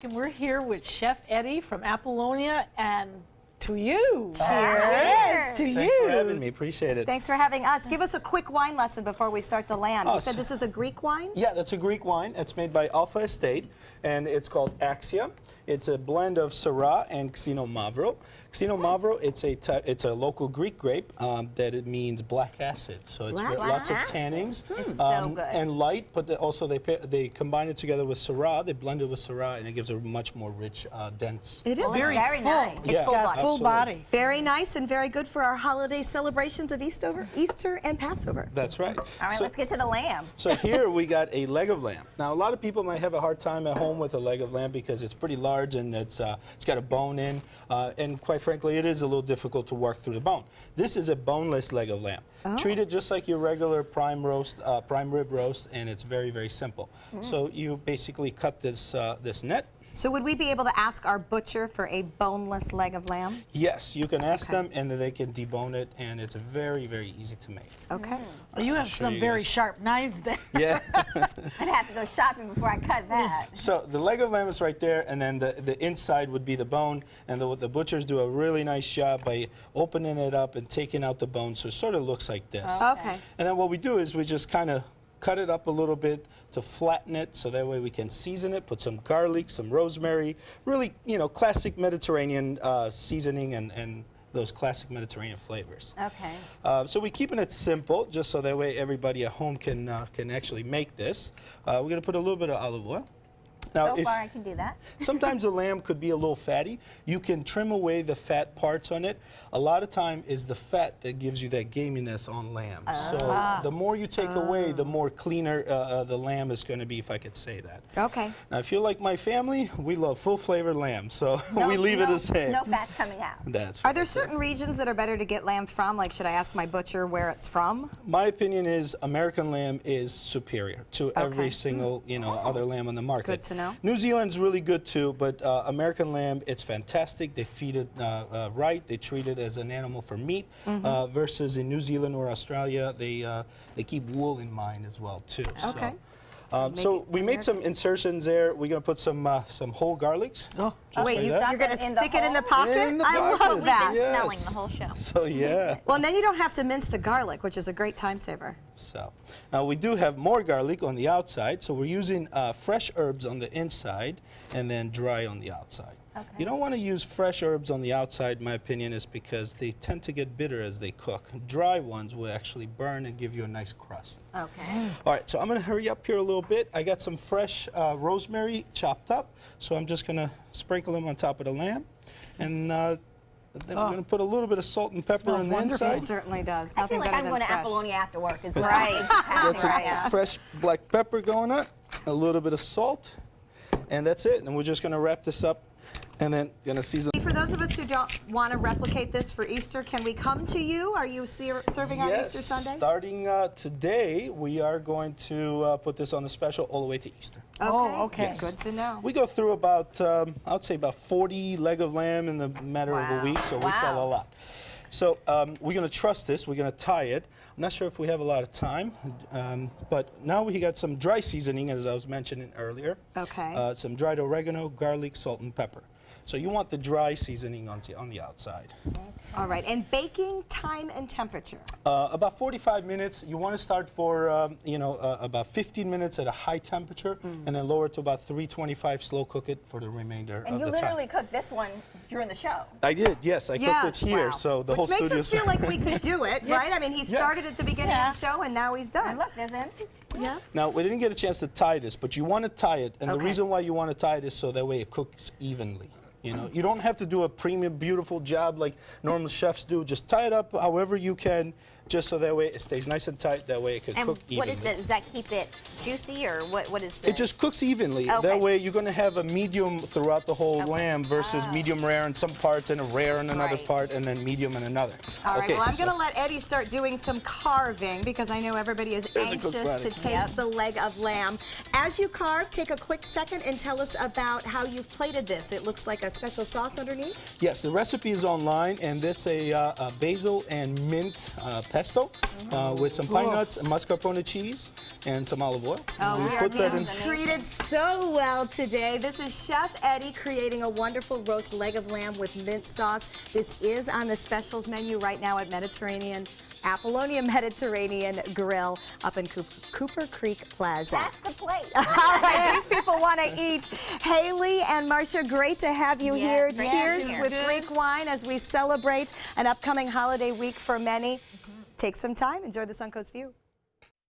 And we're here with Chef Eddie from Apollonia, and to you. Cheers. Yes, to you. Thanks for having me. Appreciate it. Thanks for having us. Give us a quick wine lesson before we start the lamb. You said this is a Greek wine? Yeah, that's a Greek wine. It's made by Alpha Estate, and it's called Axia. It's a blend of Syrah and Xinomavro. Xinomavro, it's a local Greek grape that it means black acid. So it's lots of tannins. It's so good. And light, but also they combine it together with Syrah. They blend it with Syrah, and it gives a much more rich, dense. It is Very very full. nice. Yeah, It's full body. Full body. Very nice and very good for our holiday celebrations of Easter and Passover. That's right. All right, let's get to the lamb. So here we got a leg of lamb. Now a lot of people might have a hard time at home with a leg of lamb because it's pretty large and it's got a bone in, and quite frankly, it is a little difficult to work through the bone. This is a boneless leg of lamb. Treat it just like your regular prime rib roast, and it's very, very simple. So you basically cut this this neck. So would we be able to ask our butcher for a boneless leg of lamb? Yes, you can ask them, and then they can debone it, and it's very, very easy to make. Okay. Well, you have show some you very guys. sharp knives there. Yeah. I'd have to go shopping before I cut that. So the leg of lamb is right there, and then the inside would be the bone, and the butchers do a really nice job by opening it up and taking out the bone, so it sort of looks like this. Okay. And then what we do is we just kind of cut it up a little bit to flatten it, so that way we can season it, put some garlic, some rosemary, really, you know, classic Mediterranean seasoning and those classic Mediterranean flavors. Okay. So we're keeping it simple, just so that way everybody at home can actually make this. We're going to put a little bit of olive oil. Now, So far, I can do that. sometimes the lamb could be a little fatty. You can trim away the fat parts on it. A lot of time is the fat that gives you that gaminess on lamb. So the more you take away, the more cleaner the lamb is going to be, if I could say that. Okay. Now, if you're like my family, we love full-flavored lamb, so we leave it the same. No fat's coming out. That's Are right. there certain regions that are better to get lamb from? Like, should I ask my butcher where it's from? My opinion is American lamb is superior to every single, you know, other lamb on the market. Good to know. New Zealand's really good too, but American lamb, it's fantastic. They feed it right. They treat it as an animal for meat. Versus in New Zealand or Australia, they keep wool in mind as well too. Okay. So we made some insertions there. We're gonna put some whole garlics. Oh. just Wait, like you're that. going to In the stick it in the hole? pocket? In the I love pocket, that. yes. Smelling the whole show. So yeah. Well, and then you don't have to mince the garlic, which is a great time saver. So now we do have more garlic on the outside, so we're using fresh herbs on the inside and then dry on the outside. Okay. You don't want to use fresh herbs on the outside, my opinion, is because they tend to get bitter as they cook. Dry ones will actually burn and give you a nice crust. Okay. All right, so I'm going to hurry up here a little bit. I got some fresh rosemary chopped up, so I'm just going to sprinkle them on top of the lamb. And then we're going to put a little bit of salt and pepper Smells on the wonderful. It inside. certainly does. I feel Nothing like better I'm than going to fresh. Apollonia after work as well. Right. Got some Right now. fresh black pepper going up, a little bit of salt, and that's it. And we're just going to wrap this up and then going to season. For those of us who don't want to replicate this for Easter, can we come to you? Are you serving on Yes, Easter Sunday? starting today, we are going to put this on the special all the way to Easter. Oh, okay. Yes. Good to know. We go through about, I would say about 40 leg of lamb in the matter of a week, so we sell a lot. So we're going to trust this. We're going to tie it. I'm not sure if we have a lot of time, but now we got some dry seasoning, as I was mentioning earlier. Okay. Some dried oregano, garlic, salt, and pepper. So you want the dry seasoning on the outside. All right. And baking time and temperature? About 45 minutes. You want to start for, about 15 minutes at a high temperature, and then lower to about 325, slow cook it for the remainder And of you the literally time. cooked this one during the show. I did, yes. I cooked it here, wow. so the whole Which makes studio. us feel like we could do it, right? I mean, he started at the beginning of the show, and now he's done. And look, there's empty. Yeah. Now, we didn't get a chance to tie this, but you want to tie it, and the Okay. reason why you want to tie it is so that way it cooks evenly. You know, you don't have to do a premium, beautiful job like normal chefs do. Just tie it up however you can, just so that way it stays nice and tight. That way it can And cook what evenly. is that? Does that keep it juicy, or what is the? It just cooks evenly. Okay. That way you're going to have a medium throughout the whole lamb versus medium rare in some parts and a rare in another Right. part and then medium in another. All right, Okay, well, I'm so- going to let Eddie start doing some carving because I know everybody is There's a anxious good to product. taste the leg of lamb. As you carve, take a quick second and tell us about how you've plated this. It looks like a special sauce underneath. Yes, the recipe is online, and it's a basil and mint pesto with some pine nuts and mascarpone cheese and some olive oil. Oh, We we are put that being in. treated so well today. This is Chef Eddie creating a wonderful roast leg of lamb with mint sauce. This is on the specials menu right now at Apollonia Mediterranean Grill up in Cooper Creek Plaza. Pass the plate. All right, these people want to eat. Haley and Marcia, great to have you Yeah, here. great to have Cheers you here. with Greek wine as we celebrate an upcoming holiday week for many. Take some time, enjoy the Suncoast View.